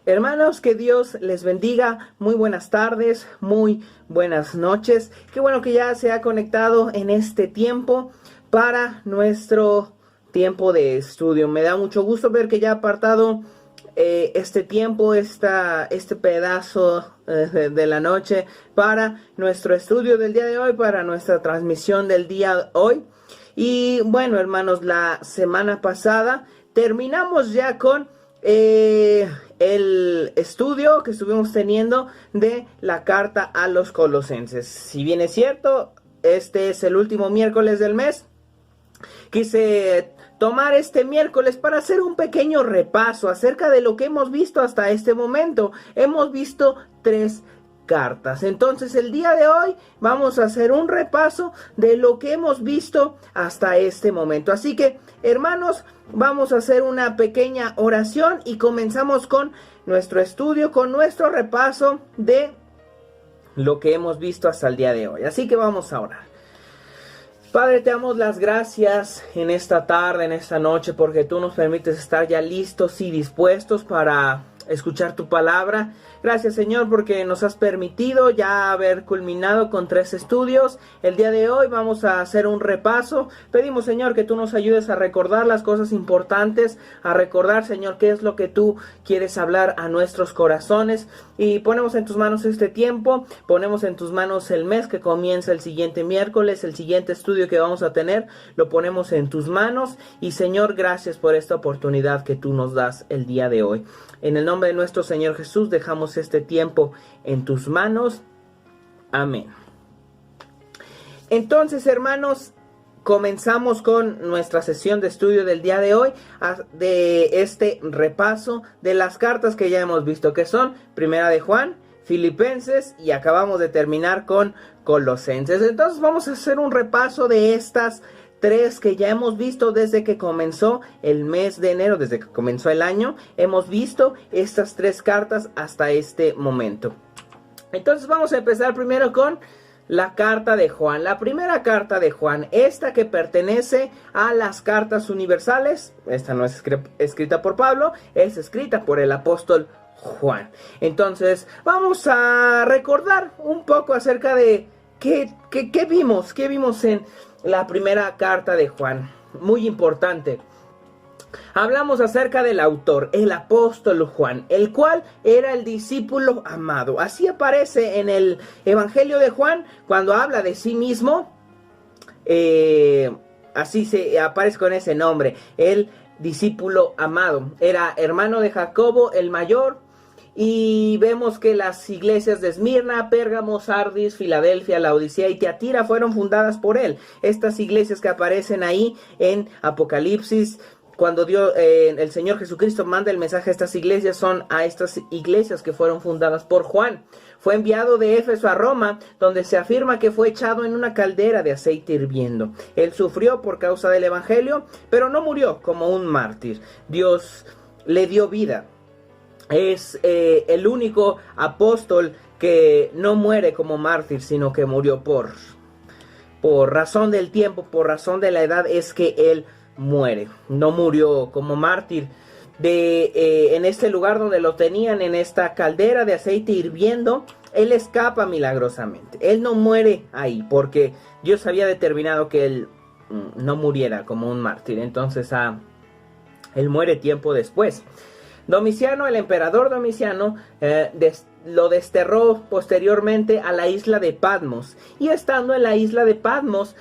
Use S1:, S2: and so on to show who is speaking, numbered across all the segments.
S1: Hermanos, que Dios les bendiga. Muy buenas tardes, muy buenas noches. Qué bueno que ya se ha conectado en este tiempo para nuestro tiempo de estudio. Me da mucho gusto ver que ya ha apartado este tiempo, este pedazo de la noche para nuestro estudio del día de hoy, para nuestra transmisión del día de hoy. Y bueno, hermanos, la semana pasada terminamos ya con el estudio que estuvimos teniendo de la carta a los Colosenses. Si bien es cierto, este es el último miércoles del mes, quise tomar este miércoles para hacer un pequeño repaso acerca de lo que hemos visto hasta este momento. Hemos visto 3 cartas. Entonces el día de hoy vamos a hacer un repaso de lo que hemos visto hasta este momento. Así que, hermanos, vamos a hacer una pequeña oración y comenzamos con nuestro estudio, con nuestro repaso de lo que hemos visto hasta el día de hoy. Así que vamos a orar. Padre, te damos las gracias en esta tarde, en esta noche, porque tú nos permites estar ya listos y dispuestos para escuchar tu palabra. Gracias, Señor, porque nos has permitido ya haber culminado con 3 estudios. El día de hoy vamos a hacer un repaso. Pedimos, Señor, que tú nos ayudes a recordar las cosas importantes, a recordar, Señor, qué es lo que tú quieres hablar a nuestros corazones. Y ponemos en tus manos este tiempo, ponemos en tus manos el mes que comienza el siguiente miércoles, el siguiente estudio que vamos a tener, lo ponemos en tus manos. Y, Señor, gracias por esta oportunidad que tú nos das el día de hoy. En el nombre de nuestro Señor Jesús, dejamos este tiempo en tus manos. Amén. Entonces, hermanos, comenzamos con nuestra sesión de estudio del día de hoy, de este repaso de las cartas que ya hemos visto, que son Primera de Juan, Filipenses y acabamos de terminar con Colosenses. Entonces vamos a hacer un repaso de estas 3 que ya hemos visto desde que comenzó el mes de enero, desde que comenzó el año. Hemos visto estas 3 cartas hasta este momento. Entonces vamos a empezar primero con la carta de Juan. La primera carta de Juan, esta que pertenece a las cartas universales. Esta no es escrita por Pablo, es escrita por el apóstol Juan. Entonces vamos a recordar un poco acerca de qué vimos en la primera carta de Juan. Muy importante. Hablamos acerca del autor, el apóstol Juan, el cual era el discípulo amado. Así aparece en el Evangelio de Juan cuando habla de sí mismo. Así se aparece con ese nombre, el discípulo amado. Era hermano de Jacobo el mayor. Y vemos que las iglesias de Esmirna, Pérgamo, Sardis, Filadelfia, Laodicea y Tiatira fueron fundadas por él. Estas iglesias que aparecen ahí en Apocalipsis, cuando el Señor Jesucristo manda el mensaje a estas iglesias, son a estas iglesias que fueron fundadas por Juan. Fue enviado de Éfeso a Roma, donde se afirma que fue echado en una caldera de aceite hirviendo. Él sufrió por causa del evangelio, pero no murió como un mártir. Dios le dio vida. Es el único apóstol que no muere como mártir, sino que murió por razón del tiempo, por razón de la edad, es que él muere. No murió como mártir en este lugar donde lo tenían, en esta caldera de aceite hirviendo. Él escapa milagrosamente. Él no muere ahí porque Dios había determinado que él no muriera como un mártir. Entonces él muere tiempo después. Domiciano, el emperador Domiciano, lo desterró posteriormente a la isla de Patmos. Y estando en la isla de Patmos,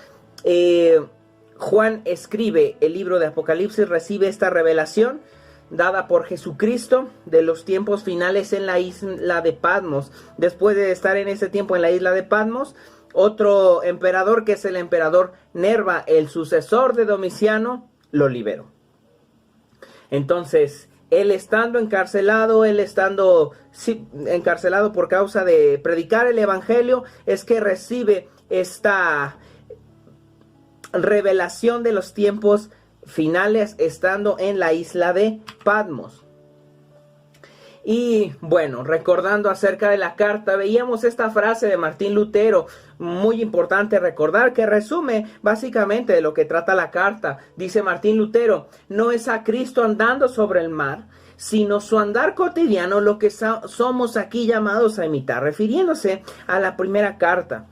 S1: Juan escribe el libro de Apocalipsis, recibe esta revelación dada por Jesucristo de los tiempos finales en la isla de Patmos. Después de estar en ese tiempo en la isla de Patmos, otro emperador, que es el emperador Nerva, el sucesor de Domiciano, lo liberó. Entonces, él estando encarcelado por causa de predicar el evangelio, es que recibe esta revelación de los tiempos finales estando en la isla de Patmos. Y bueno, recordando acerca de la carta, veíamos esta frase de Martín Lutero, muy importante recordar, que resume básicamente de lo que trata la carta. Dice Martín Lutero: no es a Cristo andando sobre el mar, sino su andar cotidiano, lo que somos aquí llamados a imitar, refiriéndose a la primera carta.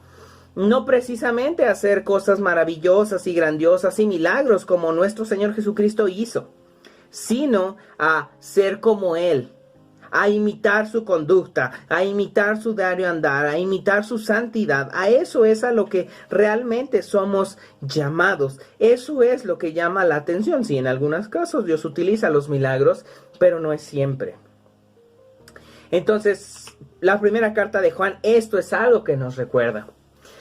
S1: No precisamente a hacer cosas maravillosas y grandiosas y milagros como nuestro Señor Jesucristo hizo, sino a ser como Él, a imitar su conducta, a imitar su diario andar, a imitar su santidad. A eso es a lo que realmente somos llamados. Eso es lo que llama la atención. Sí, en algunos casos Dios utiliza los milagros, pero no es siempre. Entonces, la primera carta de Juan, esto es algo que nos recuerda.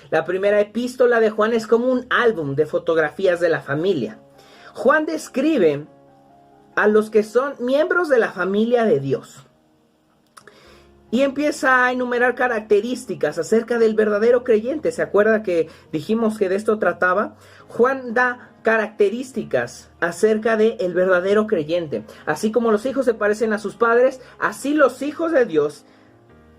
S1: La primera epístola de Juan es como un álbum de fotografías de la familia. Juan describe a los que son miembros de la familia de Dios. Y empieza a enumerar características acerca del verdadero creyente. ¿Se acuerda que dijimos que de esto trataba? Juan da características acerca del verdadero creyente. Así como los hijos se parecen a sus padres, así los hijos de Dios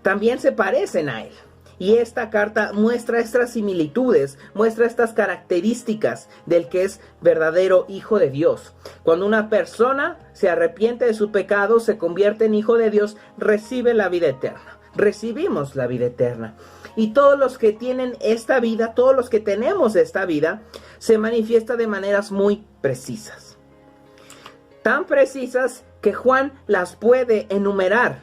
S1: también se parecen a Él. Y esta carta muestra estas similitudes, muestra estas características del que es verdadero hijo de Dios. Cuando una persona se arrepiente de su pecado, se convierte en hijo de Dios, recibe la vida eterna. Recibimos la vida eterna. Y todos los que tienen esta vida, todos los que tenemos esta vida, se manifiesta de maneras muy precisas. Tan precisas que Juan las puede enumerar.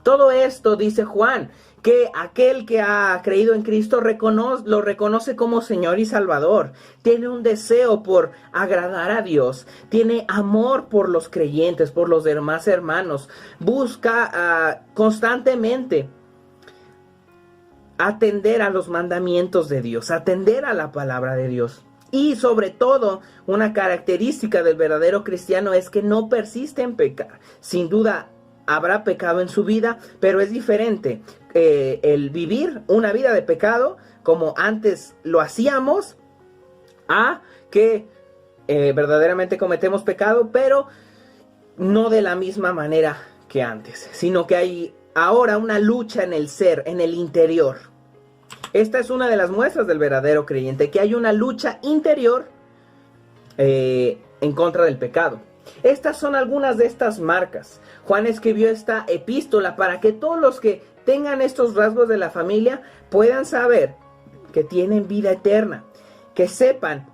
S1: Todo esto, dice Juan, que aquel que ha creído en Cristo lo reconoce como Señor y Salvador. Tiene un deseo por agradar a Dios. Tiene amor por los creyentes, por los demás hermanos. Busca constantemente atender a los mandamientos de Dios, atender a la palabra de Dios. Y sobre todo, una característica del verdadero cristiano es que no persiste en pecar. Sin duda, habrá pecado en su vida, pero es diferente el vivir una vida de pecado como antes lo hacíamos, a que verdaderamente cometemos pecado, pero no de la misma manera que antes, sino que hay ahora una lucha en el ser, en el interior. Esta es una de las muestras del verdadero creyente, que hay una lucha interior en contra del pecado. Estas son algunas de estas marcas. Juan escribió esta epístola para que todos los que tengan estos rasgos de la familia puedan saber que tienen vida eterna, que sepan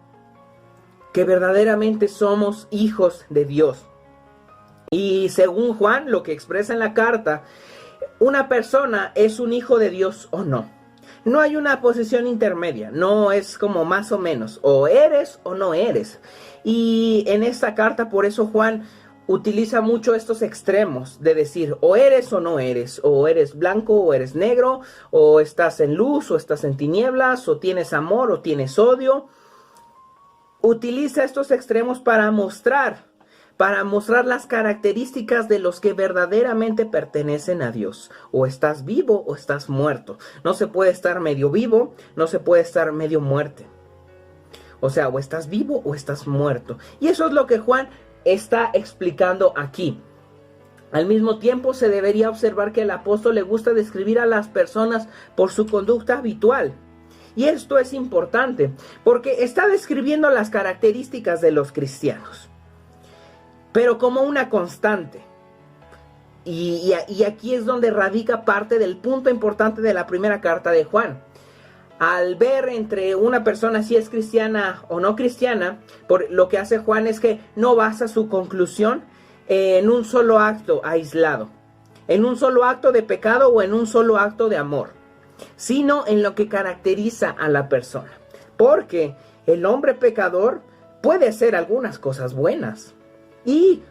S1: que verdaderamente somos hijos de Dios. Y según Juan, lo que expresa en la carta, una persona es un hijo de Dios o no. No hay una posición intermedia, no es como más o menos, o eres o no eres. Y en esta carta, por eso Juan utiliza mucho estos extremos de decir o eres blanco o eres negro, o estás en luz o estás en tinieblas, o tienes amor o tienes odio. Utiliza estos extremos para mostrar las características de los que verdaderamente pertenecen a Dios. O estás vivo o estás muerto. No se puede estar medio vivo, no se puede estar medio muerte. O sea, o estás vivo o estás muerto. Y eso es lo que Juan está explicando aquí. Al mismo tiempo, se debería observar que el apóstol le gusta describir a las personas por su conducta habitual. Y esto es importante, porque está describiendo las características de los cristianos, pero como una constante. Y aquí es donde radica parte del punto importante de la primera carta de Juan. Al ver entre una persona si es cristiana o no cristiana, lo que hace Juan es que no basa su conclusión en un solo acto aislado, en un solo acto de pecado o en un solo acto de amor, sino en lo que caracteriza a la persona. Porque el hombre pecador puede hacer algunas cosas buenas, y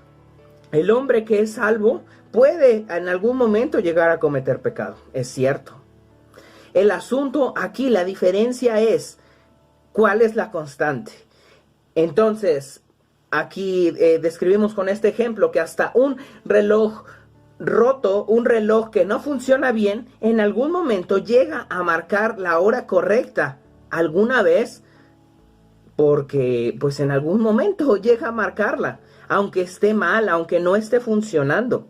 S1: el hombre que es salvo puede en algún momento llegar a cometer pecado, es cierto. El asunto aquí, la diferencia es cuál es la constante. Entonces, aquí describimos con este ejemplo que hasta un reloj roto, un reloj que no funciona bien, en algún momento llega a marcar la hora correcta. ¿Alguna vez? Porque pues en algún momento llega a marcarla, aunque esté mal, aunque no esté funcionando.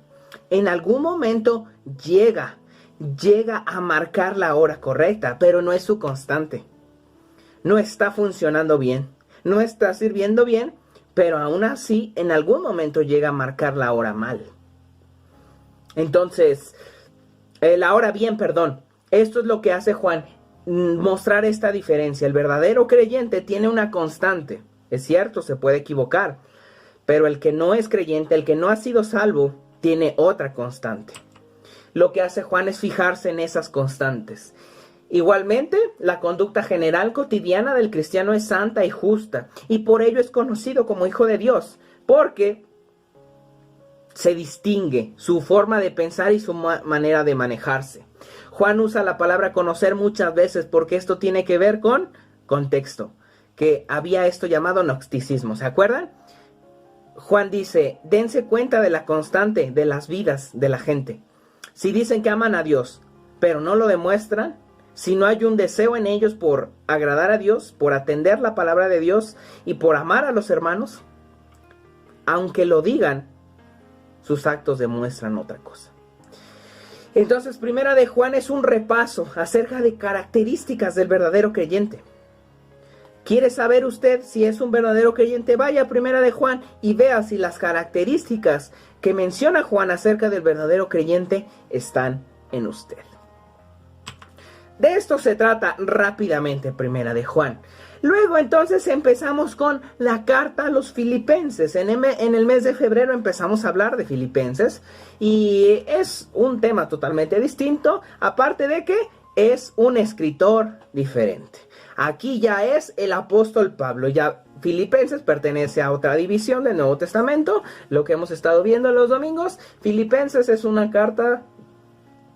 S1: En algún momento llega a marcar la hora correcta, pero no es su constante. No está funcionando bien, no está sirviendo bien, pero aún así en algún momento llega a marcar la hora mal. Entonces, ahora bien, perdón, esto es lo que hace Juan, mostrar esta diferencia. El verdadero creyente tiene una constante. Es cierto, se puede equivocar, pero el que no es creyente, el que no ha sido salvo, tiene otra constante. Lo que hace Juan es fijarse en esas constantes. Igualmente, la conducta general cotidiana del cristiano es santa y justa, y por ello es conocido como hijo de Dios, porque se distingue su forma de pensar y su manera de manejarse. Juan usa la palabra conocer muchas veces porque esto tiene que ver con contexto, que había esto llamado gnosticismo, ¿se acuerdan? Juan dice, dense cuenta de la constante de las vidas de la gente. Si dicen que aman a Dios, pero no lo demuestran, si no hay un deseo en ellos por agradar a Dios, por atender la palabra de Dios y por amar a los hermanos, aunque lo digan, sus actos demuestran otra cosa. Entonces, Primera de Juan es un repaso acerca de características del verdadero creyente. ¿Quiere saber usted si es un verdadero creyente? Vaya a Primera de Juan y vea si las características que menciona Juan acerca del verdadero creyente están en usted. De esto se trata rápidamente Primera de Juan. Luego entonces empezamos con la carta a los Filipenses. En el mes de febrero empezamos a hablar de Filipenses y es un tema totalmente distinto, aparte de que es un escritor diferente. Aquí ya es el apóstol Pablo, ya Filipenses pertenece a otra división del Nuevo Testamento, lo que hemos estado viendo los domingos. Filipenses es una carta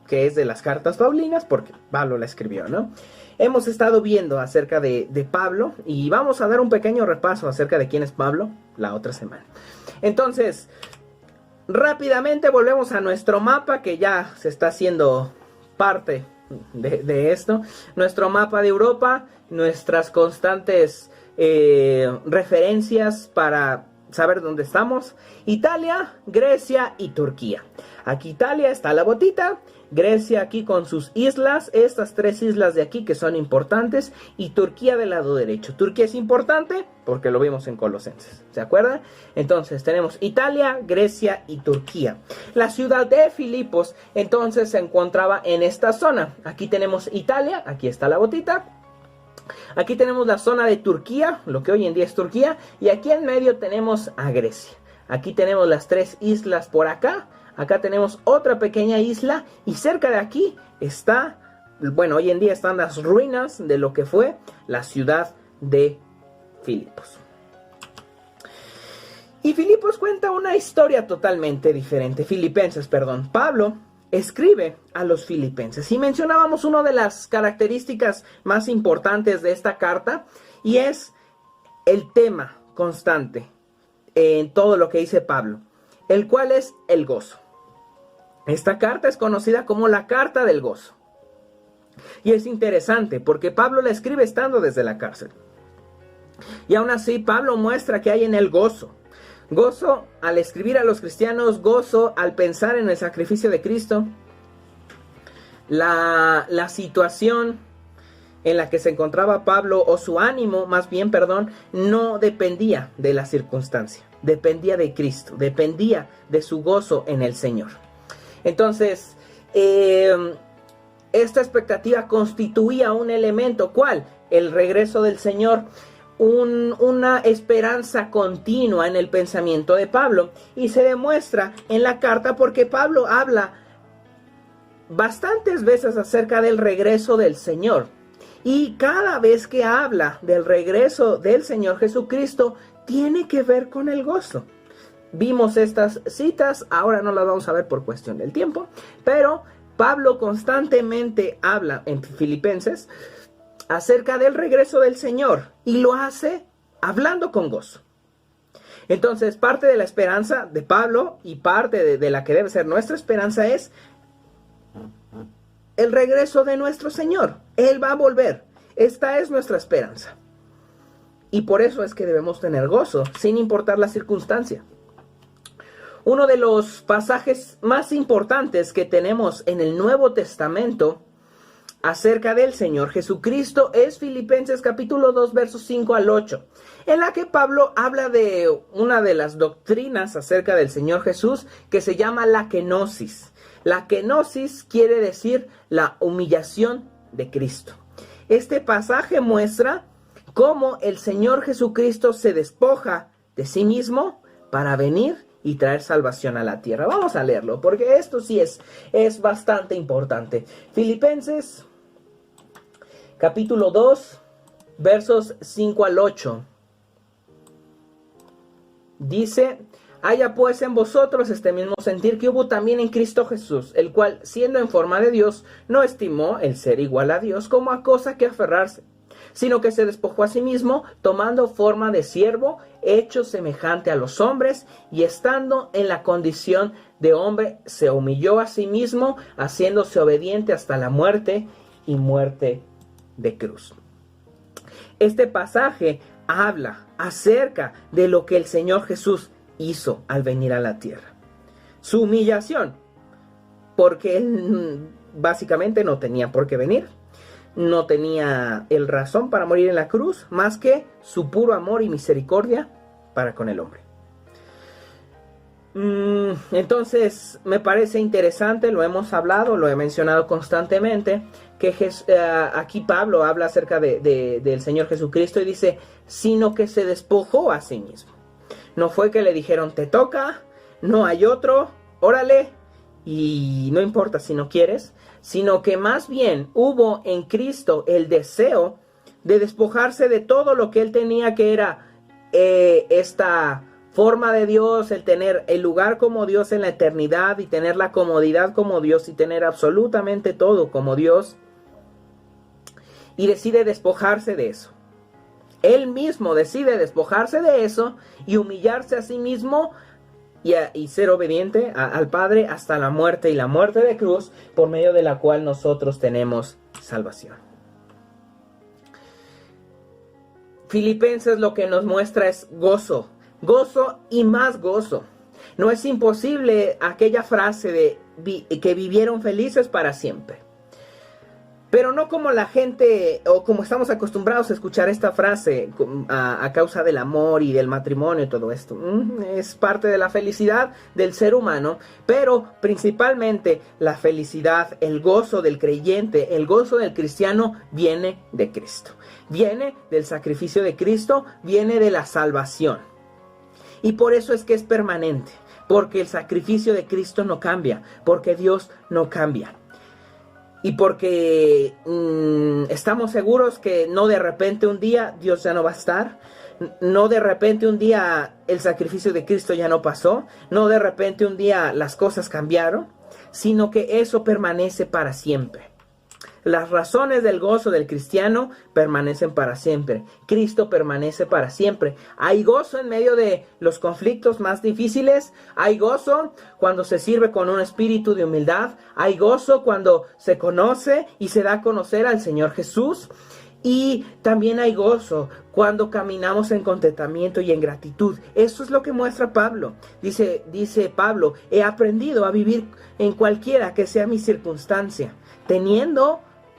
S1: que es de las cartas paulinas, porque Pablo la escribió, ¿no? Hemos estado viendo acerca de Pablo y vamos a dar un pequeño repaso acerca de quién es Pablo la otra semana. Entonces, rápidamente volvemos a nuestro mapa que ya se está haciendo parte de esto. Nuestro mapa de Europa, nuestras constantes referencias para saber dónde estamos. Italia, Grecia y Turquía. Aquí Italia está la botita, Grecia aquí con sus islas, estas tres islas de aquí que son importantes, y Turquía del lado derecho. Turquía es importante porque lo vimos en Colosenses, ¿se acuerdan? Entonces tenemos Italia, Grecia y Turquía. La ciudad de Filipos entonces se encontraba en esta zona. Aquí tenemos Italia, aquí está la botita. Aquí tenemos la zona de Turquía, lo que hoy en día es Turquía, y aquí en medio tenemos a Grecia. Aquí tenemos las tres islas por acá. Acá tenemos otra pequeña isla y cerca de aquí está, bueno, hoy en día están las ruinas de lo que fue la ciudad de Filipos. Y Filipos cuenta una historia totalmente diferente. Filipenses, perdón. Pablo escribe a los filipenses y mencionábamos una de las características más importantes de esta carta y es el tema constante en todo lo que dice Pablo, el cual es el gozo. Esta carta es conocida como la carta del gozo. Y es interesante porque Pablo la escribe estando desde la cárcel. Y aún así Pablo muestra que hay en él gozo. Gozo al escribir a los cristianos, gozo al pensar en el sacrificio de Cristo. La situación en la que se encontraba Pablo, o su ánimo, más bien, perdón, no dependía de la circunstancia. Dependía de Cristo, dependía de su gozo en el Señor. Entonces, esta expectativa constituía un elemento, ¿cuál? El regreso del Señor, una esperanza continua en el pensamiento de Pablo, y se demuestra en la carta porque Pablo habla bastantes veces acerca del regreso del Señor, y cada vez que habla del regreso del Señor Jesucristo, tiene que ver con el gozo. Vimos estas citas, ahora no las vamos a ver por cuestión del tiempo, pero Pablo constantemente habla en Filipenses acerca del regreso del Señor y lo hace hablando con gozo. Entonces, parte de la esperanza de Pablo y parte de la que debe ser nuestra esperanza es el regreso de nuestro Señor. Él va a volver. Esta es nuestra esperanza. Y por eso es que debemos tener gozo, sin importar la circunstancia. Uno de los pasajes más importantes que tenemos en el Nuevo Testamento acerca del Señor Jesucristo es Filipenses capítulo 2, versos 5 al 8, en la que Pablo habla de una de las doctrinas acerca del Señor Jesús que se llama la kenosis. La kenosis quiere decir la humillación de Cristo. Este pasaje muestra cómo el Señor Jesucristo se despoja de sí mismo para venir y traer salvación a la tierra. Vamos a leerlo, porque esto sí es bastante importante. Filipenses, capítulo 2, versos 5 al 8. Dice: haya pues en vosotros este mismo sentir que hubo también en Cristo Jesús, el cual, siendo en forma de Dios, no estimó el ser igual a Dios como a cosa que aferrarse, sino que se despojó a sí mismo, tomando forma de siervo, hecho semejante a los hombres, y estando en la condición de hombre, se humilló a sí mismo, haciéndose obediente hasta la muerte, y muerte de cruz. Este pasaje habla acerca de lo que el Señor Jesús hizo al venir a la tierra. Su humillación, porque Él básicamente no tenía por qué venir. No tenía el razón para morir en la cruz, más que su puro amor y misericordia para con el hombre. Entonces, me parece interesante, lo hemos hablado, lo he mencionado constantemente, que aquí Pablo habla acerca del Señor Jesucristo y dice, sino que se despojó a sí mismo. No fue que le dijeron, te toca, no hay otro, órale, y no importa si no quieres, sino que más bien hubo en Cristo el deseo de despojarse de todo lo que él tenía, que era esta forma de Dios, el tener el lugar como Dios en la eternidad y tener la comodidad como Dios y tener absolutamente todo como Dios, y decide despojarse de eso. Él mismo decide despojarse de eso y humillarse a sí mismo y ser obediente al Padre hasta la muerte y la muerte de cruz, por medio de la cual nosotros tenemos salvación. Filipenses lo que nos muestra es gozo, gozo y más gozo. No es imposible aquella frase de que vivieron felices para siempre. Pero no como la gente, o como estamos acostumbrados a escuchar esta frase a causa del amor y del matrimonio y todo esto. Es parte de la felicidad del ser humano, pero principalmente la felicidad, el gozo del creyente, el gozo del cristiano viene de Cristo. Viene del sacrificio de Cristo, viene de la salvación. Y por eso es que es permanente, porque el sacrificio de Cristo no cambia, porque Dios no cambia. Y porque estamos seguros que no de repente un día Dios ya no va a estar, no de repente un día el sacrificio de Cristo ya no pasó, no de repente un día las cosas cambiaron, sino que eso permanece para siempre. Las razones del gozo del cristiano permanecen para siempre. Cristo permanece para siempre. Hay gozo en medio de los conflictos más difíciles. Hay gozo cuando se sirve con un espíritu de humildad. Hay gozo cuando se conoce y se da a conocer al Señor Jesús. Y también hay gozo cuando caminamos en contentamiento y en gratitud. Eso es lo que muestra Pablo. Dice Pablo, he aprendido a vivir en cualquiera que sea mi circunstancia, teniendo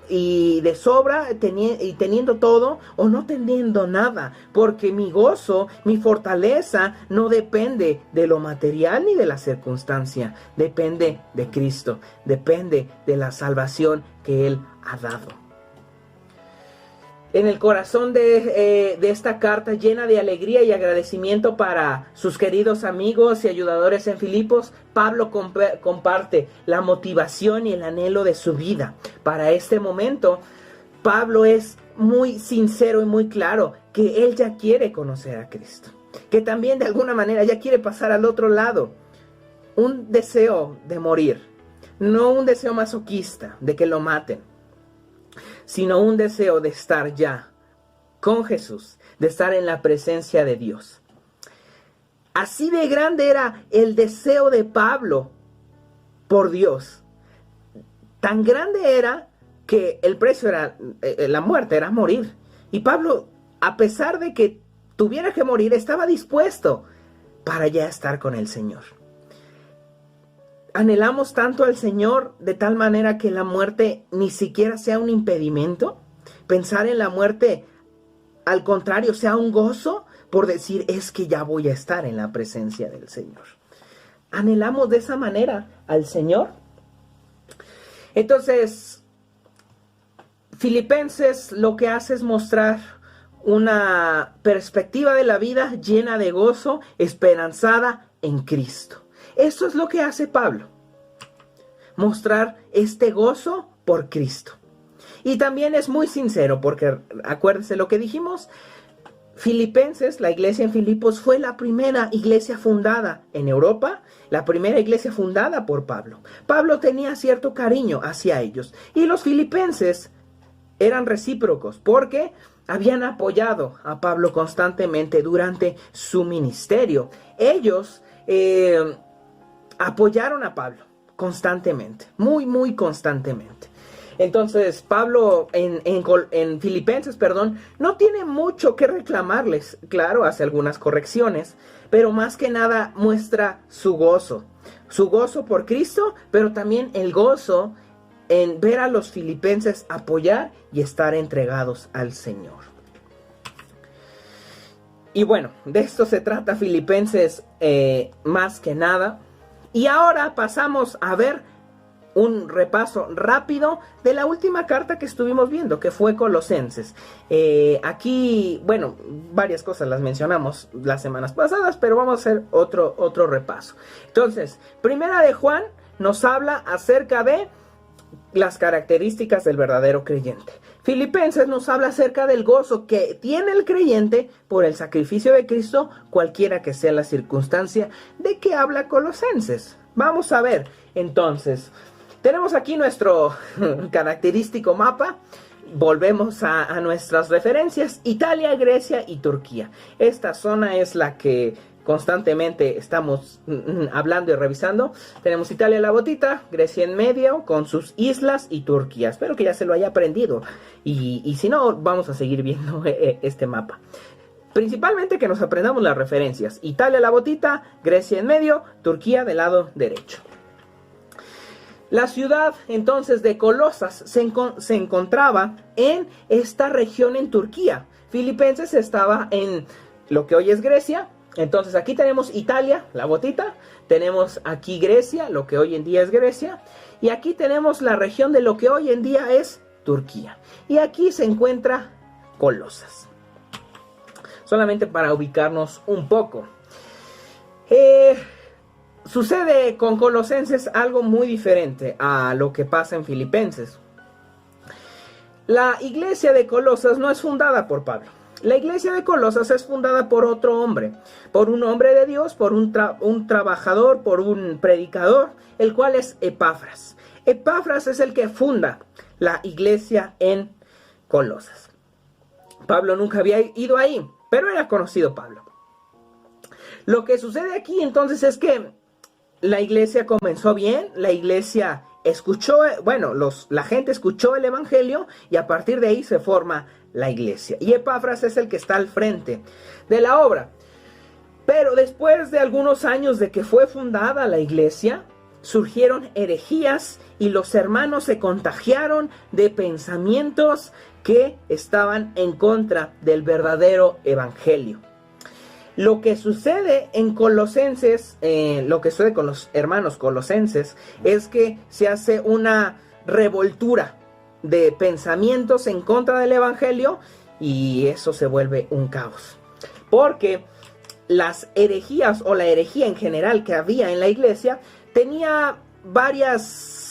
S1: y de sobra, y teniendo todo o no teniendo nada, porque mi gozo, mi fortaleza no depende de lo material ni de la circunstancia, depende de Cristo, depende de la salvación que Él ha dado. En el corazón de esta carta llena de alegría y agradecimiento para sus queridos amigos y ayudadores en Filipos, Pablo comparte la motivación y el anhelo de su vida. Para este momento, Pablo es muy sincero y muy claro que él ya quiere conocer a Cristo, que también de alguna manera ya quiere pasar al otro lado. Un deseo de morir, no un deseo masoquista de que lo maten, sino un deseo de estar ya con Jesús, de estar en la presencia de Dios. Así de grande era el deseo de Pablo por Dios. Tan grande era que el precio era la muerte, era morir. Y Pablo, a pesar de que tuviera que morir, estaba dispuesto para ya estar con el Señor. anhelamos tanto al Señor de tal manera que la muerte ni siquiera sea un impedimento. Pensar en la muerte, al contrario, sea un gozo por decir, es que ya voy a estar en la presencia del Señor. ¿Anhelamos de esa manera al Señor? Entonces, Filipenses lo que hace es mostrar una perspectiva de la vida llena de gozo, esperanzada en Cristo. Eso es lo que hace Pablo, mostrar este gozo por Cristo. Y también es muy sincero, porque acuérdense lo que dijimos, Filipenses, la iglesia en Filipos, fue la primera iglesia fundada en Europa, la primera iglesia fundada por Pablo. Pablo tenía cierto cariño hacia ellos, y los filipenses eran recíprocos, porque habían apoyado a Pablo constantemente durante su ministerio. Ellos apoyaron a Pablo constantemente, muy constantemente. Entonces Pablo en Filipenses, no tiene mucho que reclamarles. Claro, hace algunas correcciones, pero más que nada muestra su gozo por Cristo, pero también el gozo en ver a los filipenses apoyar y estar entregados al Señor. Y bueno, de esto se trata Filipenses más que nada. Y ahora pasamos a ver un repaso rápido de la última carta que estuvimos viendo, que fue Colosenses. Aquí, bueno, varias cosas las mencionamos las semanas pasadas, pero vamos a hacer otro repaso. Entonces, Primera de Juan nos habla acerca de las características del verdadero creyente. Filipenses nos habla acerca del gozo que tiene el creyente por el sacrificio de Cristo, cualquiera que sea la circunstancia. ¿De qué habla Colosenses? Vamos a ver, entonces, tenemos aquí nuestro característico mapa. Volvemos a nuestras referencias: Italia, Grecia y Turquía. Esta zona es la que constantemente estamos hablando y revisando. Tenemos Italia en la botita, Grecia en medio con sus islas y Turquía. Espero que ya se lo haya aprendido, y si no, vamos a seguir viendo este mapa. Principalmente que nos aprendamos las referencias: Italia en la botita, Grecia en medio, Turquía del lado derecho. La ciudad entonces de Colosas se encontraba en esta región en Turquía. Filipenses estaba en lo que hoy es Grecia. Entonces aquí tenemos Italia, la botita, tenemos aquí Grecia, lo que hoy en día es Grecia, y aquí tenemos la región de lo que hoy en día es Turquía. Y aquí se encuentra Colosas. Solamente para ubicarnos un poco. Sucede con Colosenses algo muy diferente a lo que pasa en Filipenses. La iglesia de Colosas no es fundada por Pablo. La iglesia de Colosas es fundada por otro hombre, por un hombre de Dios, por un trabajador, por un predicador, el cual es Epafras. Epafras es el que funda la iglesia en Colosas. Pablo nunca había ido ahí, pero era conocido Pablo. Lo que sucede aquí entonces es que la iglesia comenzó bien, la iglesia escuchó, la gente escuchó el evangelio, y a partir de ahí se forma la iglesia. Y Epafras es el que está al frente de la obra. Pero después de algunos años de que fue fundada la iglesia, surgieron herejías y los hermanos se contagiaron de pensamientos que estaban en contra del verdadero evangelio. Lo que sucede en Colosenses, lo que sucede con los hermanos colosenses, es que se hace una revoltura de pensamientos en contra del evangelio, y eso se vuelve un caos. Porque las herejías, o la herejía en general que había en la iglesia, tenía varias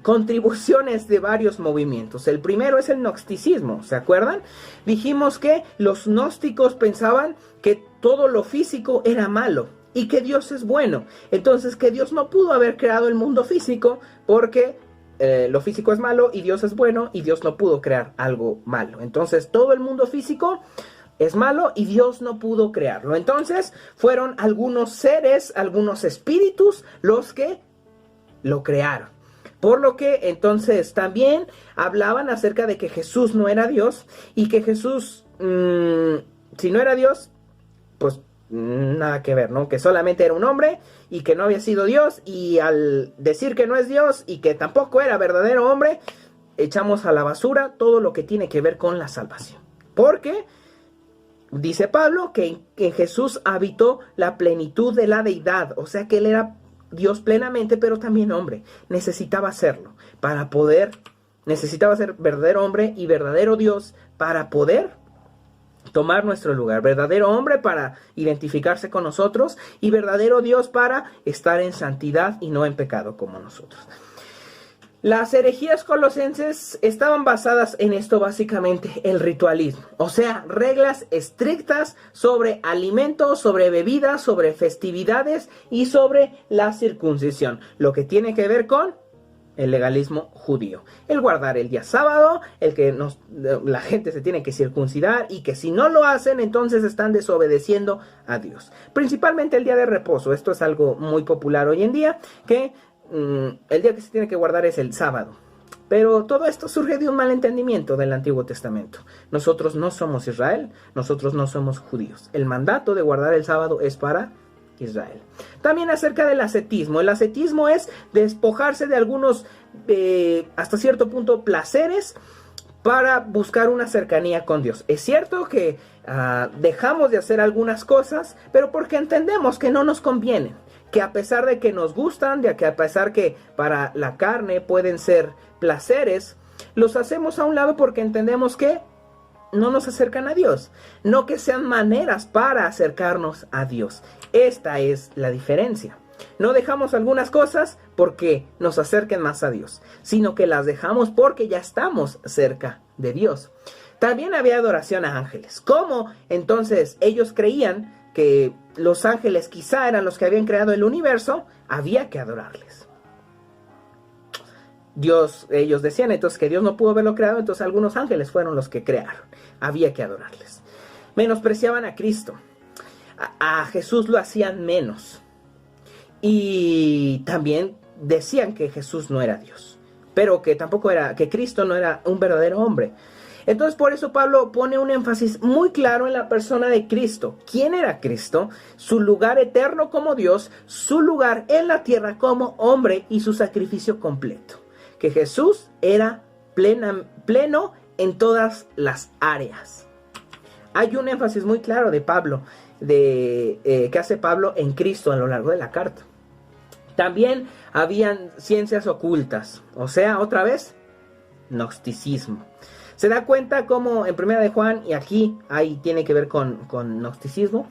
S1: contribuciones de varios movimientos. El primero es el gnosticismo, ¿se acuerdan? Dijimos que los gnósticos pensaban que todo lo físico era malo y que Dios es bueno. Entonces, que Dios no pudo haber creado el mundo físico porque lo físico es malo y Dios es bueno, y Dios no pudo crear algo malo. Entonces, todo el mundo físico es malo y Dios no pudo crearlo. Entonces, fueron algunos seres, algunos espíritus los que lo crearon. Por lo que entonces también hablaban acerca de que Jesús no era Dios, y que Jesús, si no era Dios, pues nada que ver, ¿no? Que solamente era un hombre y que no había sido Dios, y al decir que no es Dios y que tampoco era verdadero hombre, echamos a la basura todo lo que tiene que ver con la salvación. Porque dice Pablo que en Jesús habitó la plenitud de la deidad, o sea que él era Dios plenamente, pero también hombre. Necesitaba serlo para poder, necesitaba ser verdadero hombre y verdadero Dios para poder tomar nuestro lugar. Verdadero hombre para identificarse con nosotros y verdadero Dios para estar en santidad y no en pecado como nosotros. Las herejías colosenses estaban basadas en esto básicamente, el ritualismo, o sea, reglas estrictas sobre alimentos, sobre bebidas, sobre festividades y sobre la circuncisión, lo que tiene que ver con el legalismo judío, el guardar el día sábado, el que la gente se tiene que circuncidar y que si no lo hacen entonces están desobedeciendo a Dios. Principalmente el día de reposo, esto es algo muy popular hoy en día, que el día que se tiene que guardar es el sábado. Pero todo esto surge de un malentendimiento del Antiguo Testamento. Nosotros no somos Israel, nosotros no somos judíos. El mandato de guardar el sábado es para Israel. También acerca del ascetismo. El ascetismo es despojarse de algunos, hasta cierto punto, placeres para buscar una cercanía con Dios. Es cierto que dejamos de hacer algunas cosas, pero porque entendemos que no nos convienen. Que a pesar de que nos gustan, de que a pesar que para la carne pueden ser placeres, los hacemos a un lado porque entendemos que no nos acercan a Dios, no que sean maneras para acercarnos a Dios. Esta es la diferencia. No dejamos algunas cosas porque nos acerquen más a Dios, sino que las dejamos porque ya estamos cerca de Dios. También había adoración a ángeles. ¿Cómo entonces ellos creían que los ángeles quizá eran los que habían creado el universo? Había que adorarles. Ellos decían entonces que Dios no pudo haberlo creado, entonces algunos ángeles fueron los que crearon. Había que adorarles. Menospreciaban a Cristo. A Jesús lo hacían menos. Y también decían que Jesús no era Dios, pero que tampoco era, que Cristo no era un verdadero hombre. Entonces por eso Pablo pone un énfasis muy claro en la persona de Cristo. ¿Quién era Cristo? Su lugar eterno como Dios, su lugar en la tierra como hombre y su sacrificio completo. Que Jesús era pleno en todas las áreas. Hay un énfasis muy claro de Pablo, que hace Pablo en Cristo a lo largo de la carta. También habían ciencias ocultas, o sea, otra vez, gnosticismo. Se da cuenta como en Primera de Juan, y aquí ahí tiene que ver con gnosticismo.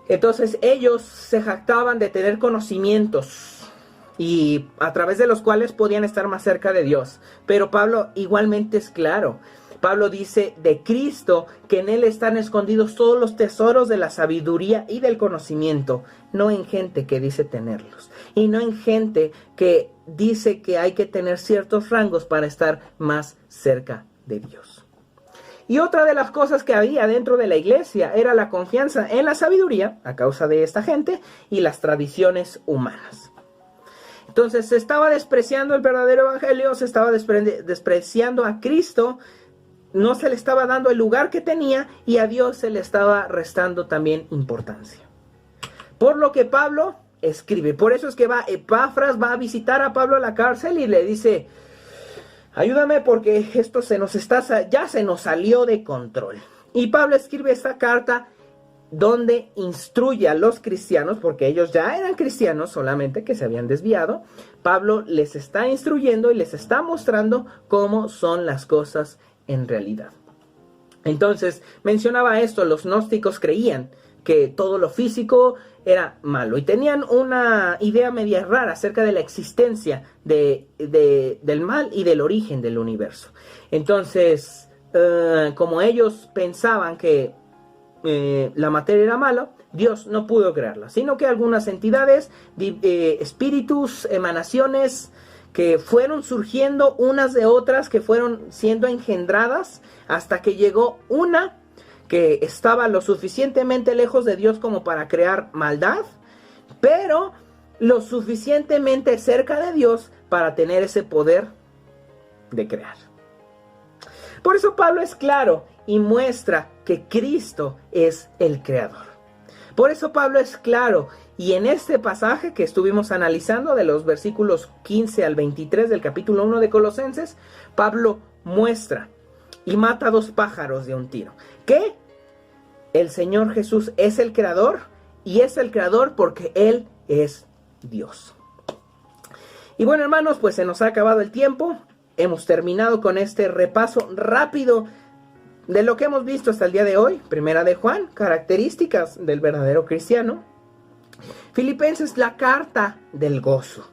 S1: Entonces ellos se jactaban de tener conocimientos y a través de los cuales podían estar más cerca de Dios. Pero Pablo igualmente es claro. Pablo dice de Cristo que en él están escondidos todos los tesoros de la sabiduría y del conocimiento, no en gente que dice tenerlos, y no en gente que dice que hay que tener ciertos rangos para estar más cerca de Dios. Y otra de las cosas que había dentro de la iglesia era la confianza en la sabiduría, a causa de esta gente, y las tradiciones humanas. Entonces se estaba despreciando el verdadero evangelio, se estaba despreciando a Cristo, no se le estaba dando el lugar que tenía y a Dios se le estaba restando también importancia. Por lo que Pablo escribe, por eso es que Epafras va a visitar a Pablo a la cárcel y le dice: ayúdame porque esto ya se nos salió de control. Y Pablo escribe esta carta donde instruye a los cristianos, porque ellos ya eran cristianos, solamente que se habían desviado. Pablo les está instruyendo y les está mostrando cómo son las cosas en realidad. Entonces, mencionaba esto, los gnósticos creían que todo lo físico era malo y tenían una idea media rara acerca de la existencia del mal y del origen del universo. Entonces, como ellos pensaban que la materia era mala, Dios no pudo crearla, sino que algunas entidades, espíritus, emanaciones que fueron surgiendo unas de otras, que fueron siendo engendradas hasta que llegó una que estaba lo suficientemente lejos de Dios como para crear maldad, pero lo suficientemente cerca de Dios para tener ese poder de crear. Por eso Pablo es claro y muestra que Cristo es el creador. Por eso Pablo es claro, y en este pasaje que estuvimos analizando de los versículos 15 al 23 del capítulo 1 de Colosenses, Pablo muestra y mata 2 pájaros de un tiro. Que el Señor Jesús es el creador, y es el creador porque Él es Dios. Y bueno, hermanos, pues se nos ha acabado el tiempo. Hemos terminado con este repaso rápido de lo que hemos visto hasta el día de hoy. Primera de Juan, características del verdadero cristiano. Filipenses, la carta del gozo.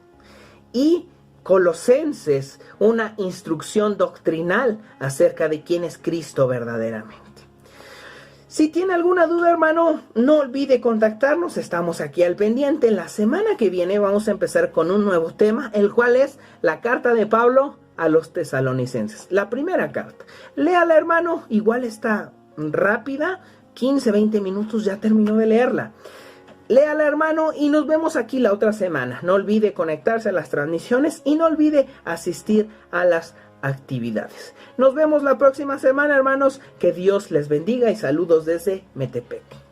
S1: Y Colosenses, una instrucción doctrinal acerca de quién es Cristo verdaderamente. Si tiene alguna duda, hermano, no olvide contactarnos. Estamos aquí al pendiente. La semana que viene vamos a empezar con un nuevo tema, el cual es la carta de Pablo a los tesalonicenses. La primera carta. Léala, hermano. Igual está rápida. 15, 20 minutos ya terminó de leerla. Léala, hermano, y nos vemos aquí la otra semana. No olvide conectarse a las transmisiones y no olvide asistir a las actividades. Nos vemos la próxima semana, hermanos. Que Dios les bendiga y saludos desde Metepec.